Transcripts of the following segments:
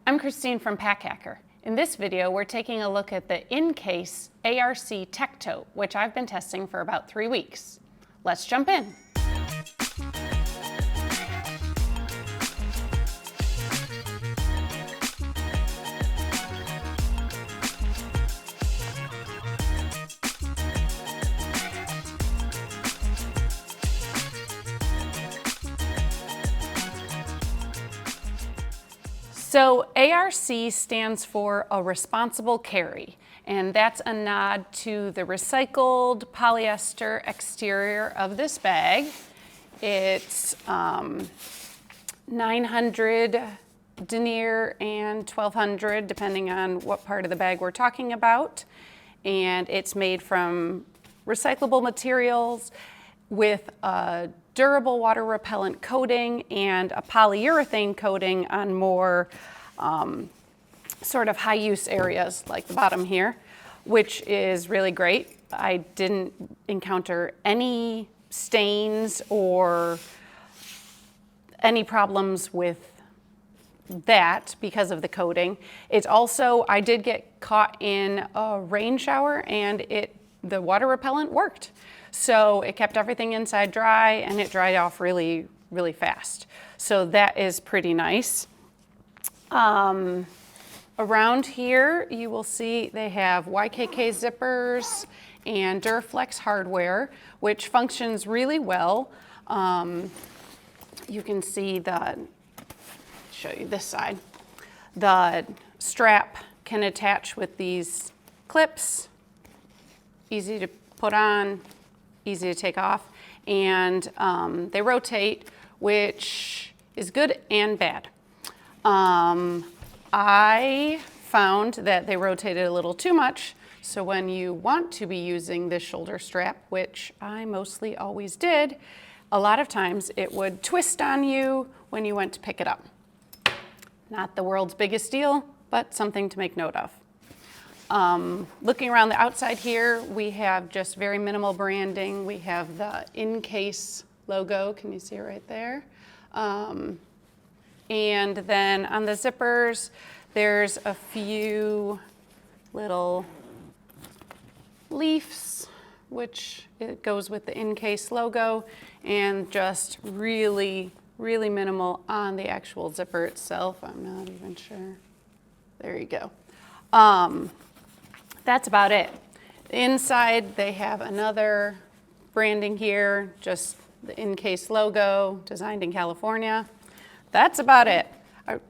I'm Christine from Pack Hacker. In this video, we're taking a look at the Incase A.R.C. Tech Tote, which I've been testing for about 3 weeks. Let's jump in. So ARC stands for a responsible carry, and that's a nod to the recycled polyester exterior of this bag. It's 900 denier and 1200 depending on what part of the bag we're talking about, and it's made from recyclable materials with a durable water repellent coating and a polyurethane coating on more sort of high use areas like the bottom here, which is really great. I didn't encounter any stains or any problems with that because of the coating. It's also, I did get caught in a rain shower and the water repellent worked. So it kept everything inside dry and it dried off really, really fast. So that is pretty nice. Around here, you will see they have YKK zippers and Duraflex hardware, which functions really well. You can see show you this side. The strap can attach with these clips, easy to put on, easy to take off, and they rotate, which is good and bad. I found that they rotated a little too much, so when you want to be using this shoulder strap, which I mostly always did, a lot of times it would twist on you when you went to pick it up. Not the world's biggest deal, but something to make note of. Looking around the outside here, we have just very minimal branding. We have the Incase logo, can you see it right there? And then on the zippers, there's a few little leaves, which it goes with the Incase logo, and just really, really minimal on the actual zipper itself. I'm not even sure. There you go. That's about it. Inside, they have another branding here, just the Incase logo, designed in California. That's about it.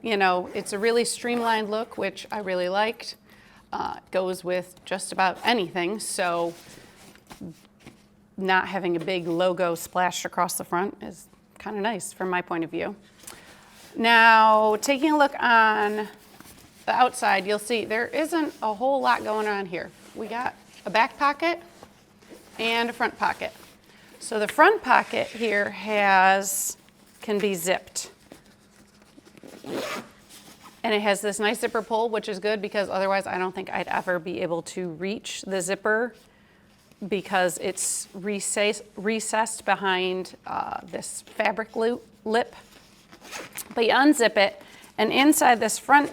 You know, it's a really streamlined look, which I really liked. It goes with just about anything, so not having a big logo splashed across the front is kind of nice from my point of view. Now, taking a look on the outside, you'll see there isn't a whole lot going on here. We got a back pocket and a front pocket. So the front pocket here can be zipped. And it has this nice zipper pull, which is good because otherwise I don't think I'd ever be able to reach the zipper because it's recessed behind this fabric lip. But you unzip it, and inside this front,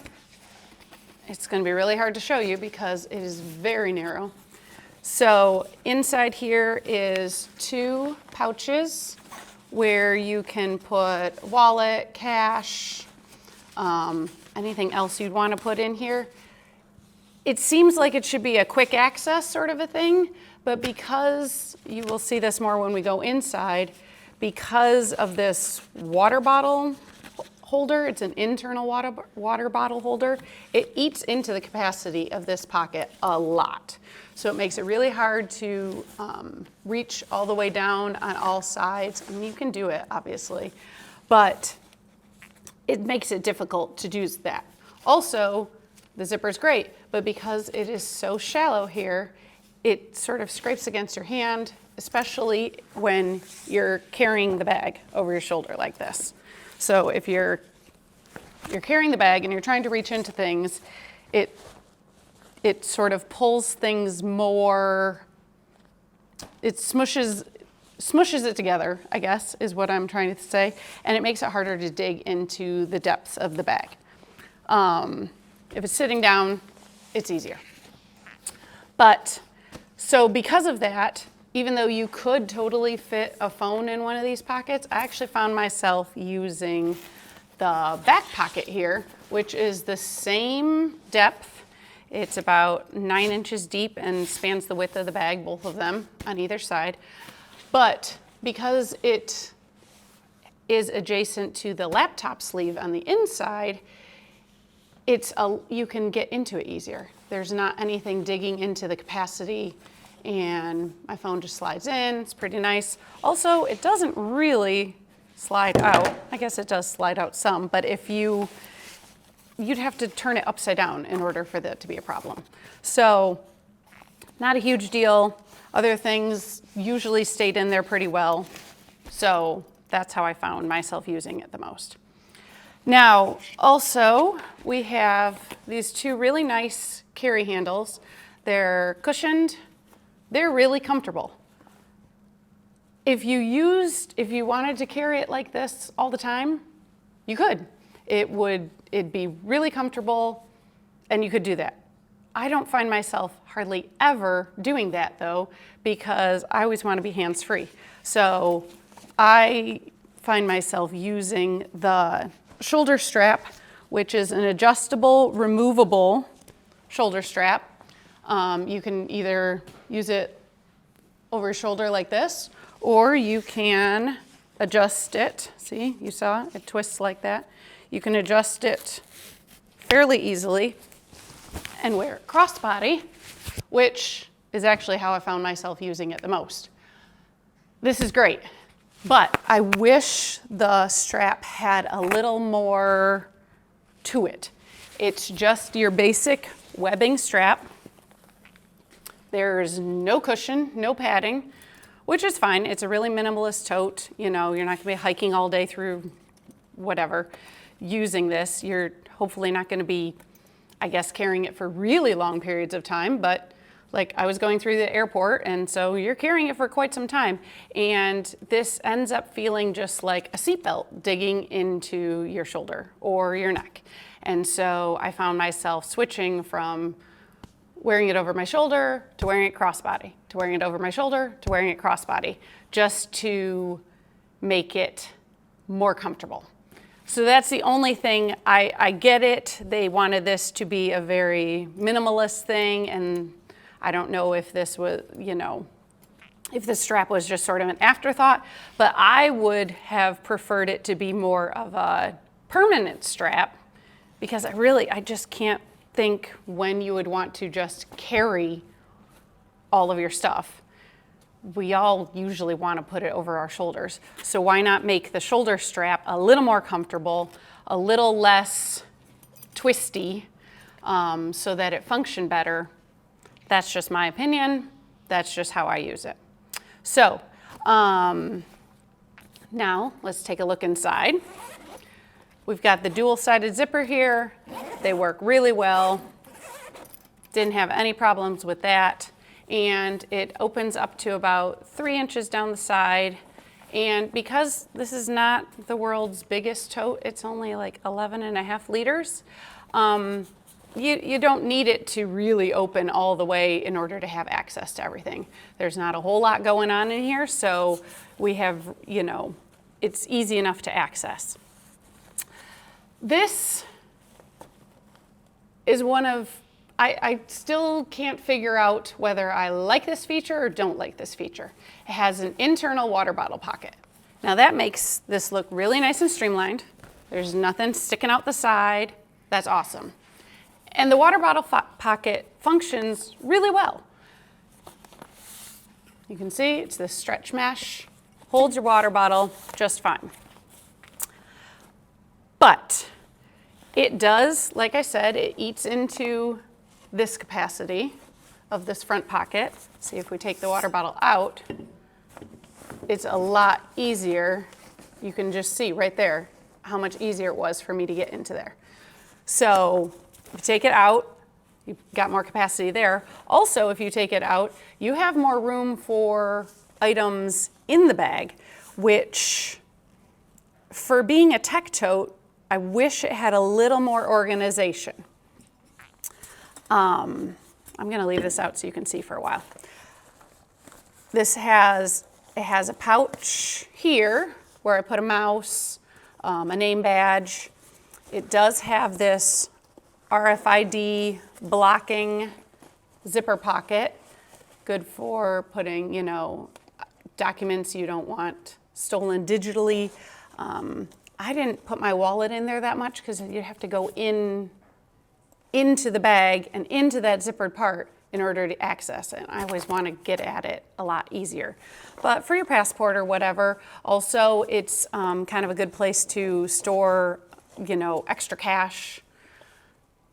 it's going to be really hard to show you because it is very narrow. So inside here is 2 pouches where you can put wallet, cash, anything else you'd want to put in here. It seems like it should be a quick access sort of a thing, but because, you will see this more when we go inside, because of this water bottle holder, it's an internal water bottle holder, it eats into the capacity of this pocket a lot. So it makes it really hard to reach all the way down on all sides. I mean, you can do it, obviously, but it makes it difficult to do that. Also, the zipper's great, but because it is so shallow here, it sort of scrapes against your hand, especially when you're carrying the bag over your shoulder like this. So if you're carrying the bag and you're trying to reach into things, it sort of pulls things more, it smushes it together, I guess, is what I'm trying to say, and it makes it harder to dig into the depths of the bag. If it's sitting down, it's easier. But, so because of that, even though you could totally fit a phone in one of these pockets, I actually found myself using the back pocket here, which is the same depth. It's about 9 inches deep and spans the width of the bag, both of them on either side. But because it is adjacent to the laptop sleeve on the inside, you can get into it easier. There's not anything digging into the capacity, and my phone just slides in. It's pretty nice. Also, it doesn't really slide out. I guess it does slide out some, but if you'd have to turn it upside down in order for that to be a problem. So, not a huge deal. Other things usually stayed in there pretty well. So that's how I found myself using it the most. Now, also, we have these two really nice carry handles. They're cushioned. They're really comfortable. If you wanted to carry it like this all the time, you could. It'd be really comfortable, and you could do that. I don't find myself hardly ever doing that though, because I always want to be hands-free. So I find myself using the shoulder strap, which is an adjustable, removable shoulder strap. You can either use it over your shoulder like this, or you can adjust it. See, you saw it twists like that. You can adjust it fairly easily and wear it crossbody, which is actually how I found myself using it the most. This is great, but I wish the strap had a little more to it. It's just your basic webbing strap. There's no cushion, no padding, which is fine. It's a really minimalist tote. You know, you're not gonna be hiking all day through whatever using this. You're hopefully not gonna be, I guess, carrying it for really long periods of time, but like I was going through the airport, and so you're carrying it for quite some time. And this ends up feeling just like a seatbelt digging into your shoulder or your neck. And so I found myself switching from wearing it over my shoulder to wearing it crossbody, to wearing it over my shoulder to wearing it crossbody, just to make it more comfortable. So that's the only thing. I get it. They wanted this to be a very minimalist thing, and I don't know if this was, you know, if the strap was just sort of an afterthought, but I would have preferred it to be more of a permanent strap, because I just can't think when you would want to just carry all of your stuff. We all usually want to put it over our shoulders. So why not make the shoulder strap a little more comfortable, a little less twisty, so that it functioned better. That's just my opinion. That's just how I use it. So now let's take a look inside. We've got the dual-sided zipper here. They work really well. Didn't have any problems with that. And it opens up to about 3 inches down the side. And because this is not the world's biggest tote, it's only like 11.5 liters, you don't need it to really open all the way in order to have access to everything. There's not a whole lot going on in here, so we have, you know, it's easy enough to access. This is one of, I still can't figure out whether I like this feature or don't like this feature. It has an internal water bottle pocket. Now that makes this look really nice and streamlined. There's nothing sticking out the side. That's awesome. And the water bottle pocket functions really well. You can see it's this stretch mesh, holds your water bottle just fine. But it does, like I said, it eats into this capacity of this front pocket. See, if we take the water bottle out, it's a lot easier. You can just see right there how much easier it was for me to get into there. So if you take it out, you've got more capacity there. Also, if you take it out, you have more room for items in the bag, which for being a tech tote, I wish it had a little more organization. I'm gonna leave this out so you can see for a while. It has a pouch here where I put a mouse, a name badge. It does have this RFID blocking zipper pocket, good for putting, you know, documents you don't want stolen digitally. I didn't put my wallet in there that much because you'd have to go into the bag and into that zippered part in order to access it. I always want to get at it a lot easier. But for your passport or whatever, also it's kind of a good place to store, you know, extra cash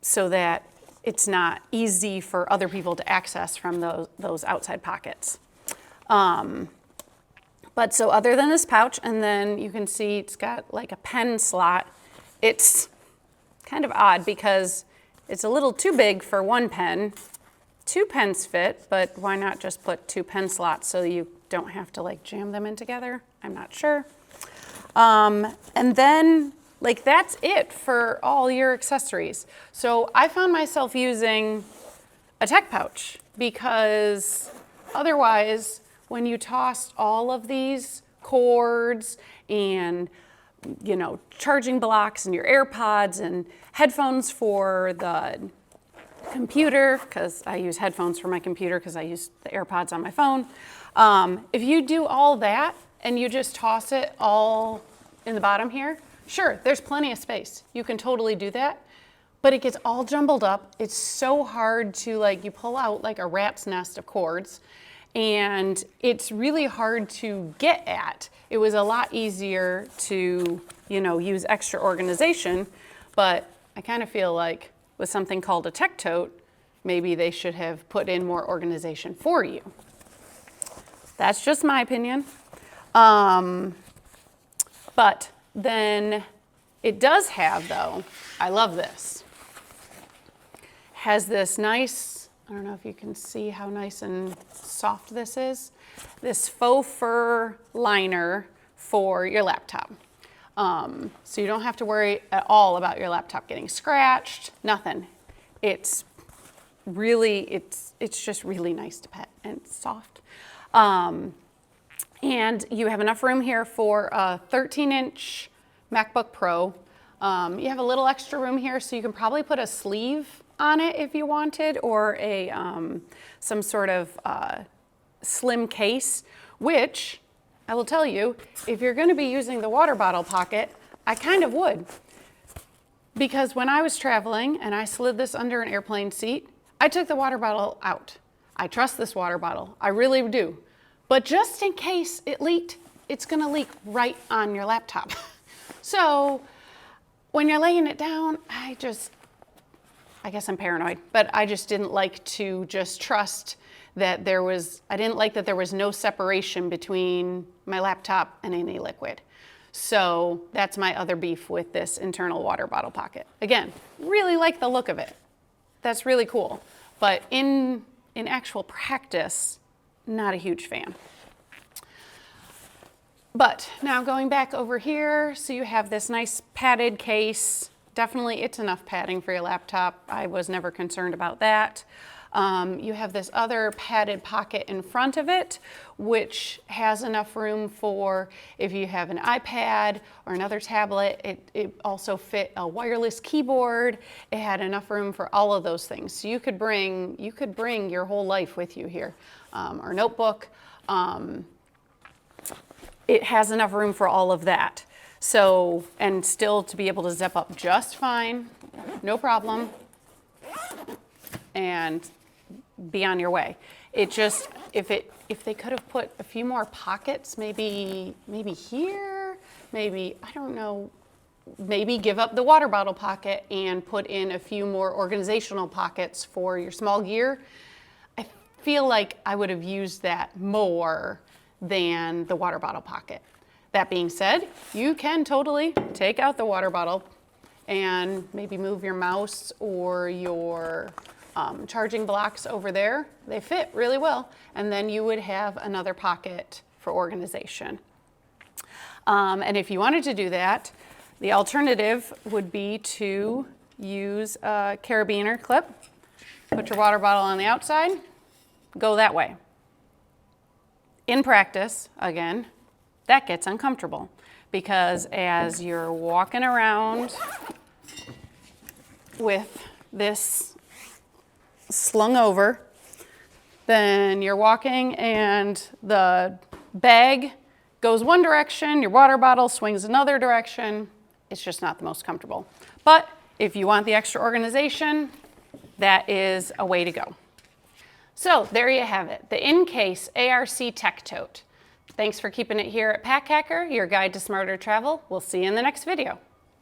so that it's not easy for other people to access from those outside pockets. But so other than this pouch, and then you can see it's got like a pen slot. It's kind of odd because it's a little too big for one pen. 2 pens fit, but why not just put 2 pen slots so you don't have to like jam them in together? I'm not sure. And then like that's it for all your accessories. So I found myself using a tech pouch because otherwise when you tossed all of these cords and, you know, charging blocks and your AirPods and headphones for the computer, because I use headphones for my computer because I use the AirPods on my phone. If you do all that and you just toss it all in the bottom here, sure, there's plenty of space. You can totally do that, but it gets all jumbled up. It's so hard to like, you pull out like a rat's nest of cords, and it's really hard to get at. It was a lot easier to, you know, use extra organization, but I kind of feel like with something called a tech tote, maybe they should have put in more organization for you. That's just my opinion. But then it does have, though, I love this, has this nice, I don't know if you can see how nice and soft this is, this faux fur liner for your laptop. So you don't have to worry at all about your laptop getting scratched, nothing. It's really, it's just really nice to pet and it's soft. And you have enough room here for a 13-inch MacBook Pro. You have a little extra room here, so you can probably put a sleeve on it if you wanted, or a some sort of slim case, which I will tell you, if you're going to be using the water bottle pocket, I kind of would. Because when I was traveling and I slid this under an airplane seat, I took the water bottle out. I trust this water bottle, I really do. But just in case it leaked, it's going to leak right on your laptop. So when you're laying it down, I guess I'm paranoid, but I just didn't like to just trust that I didn't like that there was no separation between my laptop and any liquid. So that's my other beef with this internal water bottle pocket. Again, really like the look of it. That's really cool. But in actual practice, not a huge fan. But now going back over here, so you have this nice padded case. Definitely it's enough padding for your laptop. I was never concerned about that. You have this other padded pocket in front of it, which has enough room for if you have an iPad or another tablet. It also fit a wireless keyboard. It had enough room for all of those things. So you could bring your whole life with you here, or notebook. It has enough room for all of that. So, and still to be able to zip up just fine, no problem, and be on your way. It just, if they could have put a few more pockets, maybe here, maybe, I don't know, maybe give up the water bottle pocket and put in a few more organizational pockets for your small gear. I feel like I would have used that more than the water bottle pocket. That being said, you can totally take out the water bottle and maybe move your mouse or your charging blocks over there. They fit really well. And then you would have another pocket for organization. And if you wanted to do that, The alternative would be to use a carabiner clip, put your water bottle on the outside, go that way. In practice, again, that gets uncomfortable because as you're walking around with this slung over, then you're walking and the bag goes one direction, your water bottle swings another direction. It's just not the most comfortable. But if you want the extra organization, that is a way to go. So there you have it, the Incase A.R.C Tech Tote. Thanks for keeping it here at Pack Hacker, your guide to smarter travel. We'll see you in the next video.